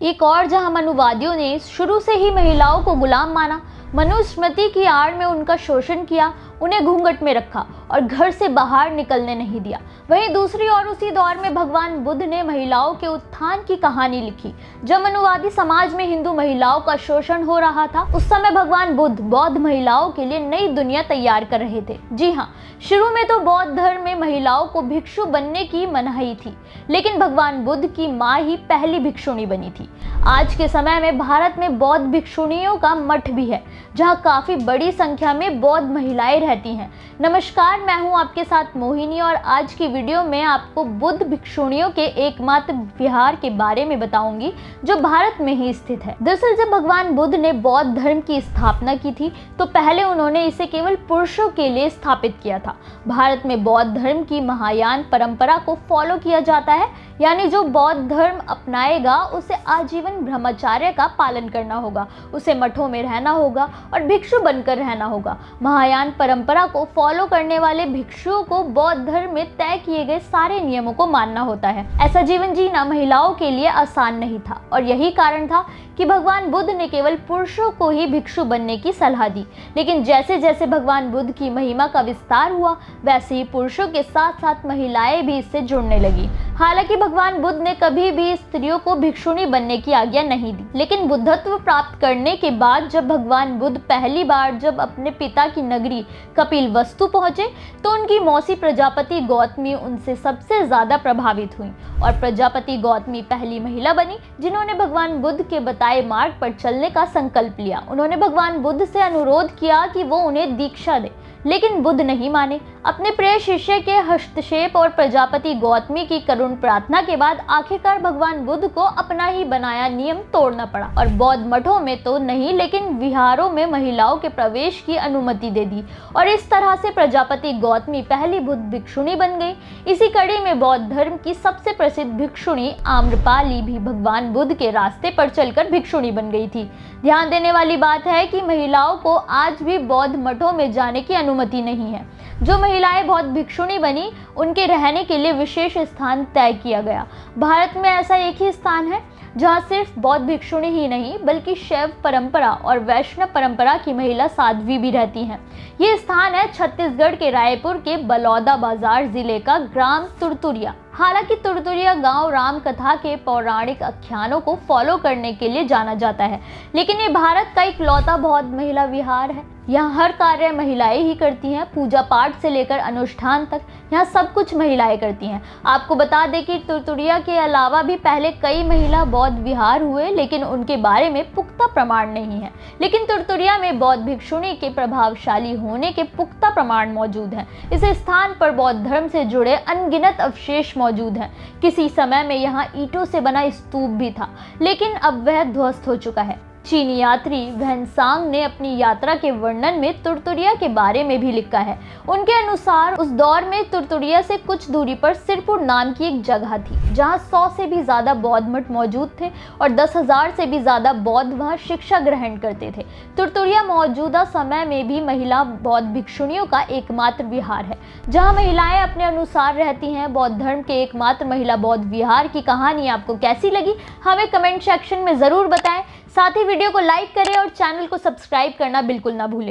एक और जहां मनुवादियों ने शुरू से ही महिलाओं को गुलाम माना, मनुस्मृति की आड़ में उनका शोषण किया, उन्हें घूंघट में रखा और घर से बाहर निकलने नहीं दिया। वहीं दूसरी ओर उसी दौर में भगवान बुद्ध ने महिलाओं के उत्थान की कहानी लिखी। जब मनुवादी समाज में हिंदू महिलाओं का शोषण हो रहा था, उस समय भगवान बुद्ध बौद्ध महिलाओं के लिए नई दुनिया तैयार कर रहे थे। जी हाँ, शुरू में तो बौद्ध धर्म में महिलाओं को भिक्षु बनने की मनाही थी, लेकिन भगवान बुद्ध की माँ ही पहली भिक्षुणी बनी थी। आज के समय में भारत में बौद्ध भिक्षुणियों का मठ भी है, जहां काफी बड़ी संख्या में बौद्ध महिलाएं रहती हैं। नमस्कार, मैं हूं आपके साथ मोहिनी और आज की वीडियो में आपको बुद्ध भिक्षुणियों के एकमात्र विहार के बारे में बताऊंगी, जो भारत में ही स्थित है। दरअसल जब भगवान बुद्ध ने बौद्ध धर्म की स्थापना की थी, तो पहले उन्होंने इसे केवल पुरुषों के लिए स्थापित किया था। भारत में बौद्ध धर्म की महायान परंपरा को फॉलो किया जाता है, यानी जो बौद्ध धर्म अपनाएगा उसे आजीवन ब्रह्मचर्य का पालन करना होगा, उसे मठों में रहना होगा और भिक्षु बनकर रहना होगा। महायान परंपरा को फॉलो करने वाले भिक्षुओं को बौद्ध धर्म में तय किए गए सारे नियमों को मानना होता है। ऐसा जीवन जीना महिलाओं के लिए आसान नहीं था और यही कारण था कि भगवान बुद्ध ने केवल पुरुषों को ही भिक्षु बनने की सलाह दी। लेकिन जैसे जैसे भगवान बुद्ध की महिमा का विस्तार हुआ, वैसे ही पुरुषों के साथ साथ महिलाएं भी इससे जुड़ने लगी। हालांकि भगवान बुद्ध ने कभी भी स्त्रियों को भिक्षुणी बनने की आज्ञा नहीं दी, लेकिन बुद्धत्व प्राप्त करने के बाद जब भगवान बुद्ध पहली बार जब अपने पिता की नगरी कपिलवस्तु पहुंचे, तो उनकी मौसी प्रजापति गौतमी उनसे सबसे ज्यादा प्रभावित हुई और प्रजापति गौतमी पहली महिला बनी जिन्होंने भगवान बुद्ध के बताए मार्ग पर चलने का संकल्प लिया। उन्होंने भगवान बुद्ध से अनुरोध किया कि वो उन्हें दीक्षा दे, लेकिन बुद्ध नहीं माने। अपने प्रिय शिष्य के हस्तक्षेप और प्रजापति गौतमी की करुण प्रार्थना के बाद आखिरकार भगवान बुद्ध को अपना ही बनाया नियम तोड़ना पड़ा और बौद्ध मठों में तो नहीं, लेकिन विहारों में महिलाओं के प्रवेश की अनुमति दे दी और इस तरह से प्रजापति गौतमी पहली बुद्ध भिक्षुणी बन गई। इसी कड़ी में बौद्ध धर्म की सबसे प्रसिद्ध भिक्षुणी आम्रपाली भी भगवान बुद्ध के रास्ते पर चलकर भिक्षुणी बन गई थी। ध्यान देने वाली बात है कि महिलाओं को आज भी बौद्ध मठों में जाने की अनुमति नहीं है। जो महिलाएं बौद्ध भिक्षुणी बनी, उनके रहने के लिए विशेष स्थान तय किया गया। भारत में ऐसा एक ही स्थान है जहां सिर्फ बौद्ध भिक्षुणी ही नहीं, बल्कि शैव परंपरा और वैष्णव परंपरा की महिला साध्वी भी रहती हैं। ये स्थान है छत्तीसगढ़ के रायपुर के बलौदा बाजार जिले का ग्राम तुरतुरिया। हालांकि तुरतुरिया गांव राम कथा के पौराणिक आख्यानों को फॉलो करने के लिए जाना जाता है, लेकिन ये भारत का इकलौता बौद्ध महिला विहार है। यहाँ हर कार्य महिलाएं ही करती हैं, पूजा पाठ से लेकर अनुष्ठान तक यहाँ सब कुछ महिलाएं करती हैं। आपको बता दें कि तुरतुरिया के अलावा भी पहले कई महिला बौद्ध विहार हुए, लेकिन उनके बारे में पुख्ता प्रमाण नहीं है। लेकिन तुरतुरिया में बौद्ध भिक्षुणी के प्रभावशाली होने के पुख्ता प्रमाण मौजूद हैं। इस स्थान पर बौद्ध धर्म से जुड़े अनगिनत अवशेष मौजूद हैं। किसी समय में यहाँ ईंटों से बना स्तूप भी था, लेकिन अब वह ध्वस्त हो चुका है। चीनी यात्री वैनसांग ने अपनी यात्रा के वर्णन में तुरतुरिया के बारे में भी लिखा है। उनके अनुसार उस दौर में तुरतुरिया से कुछ दूरी पर सिरपुर नाम की एक जगह थी, जहां 100 से भी ज्यादा बौद्ध मठ मौजूद थे और 10,000 से भी ज्यादा बौद्ध वहां शिक्षा ग्रहण करते थे। तुरतुरिया मौजूदा समय में भी महिला बौद्ध भिक्षुणियों का एकमात्र विहार है, जहां महिलाएं अपने अनुसार रहती हैं। बौद्ध धर्म के एकमात्र महिला बौद्ध विहार की कहानी आपको कैसी लगी, हमें कमेंट सेक्शन में जरूर बताएं। साथ ही वीडियो को लाइक करें और चैनल को सब्सक्राइब करना बिल्कुल ना भूलें।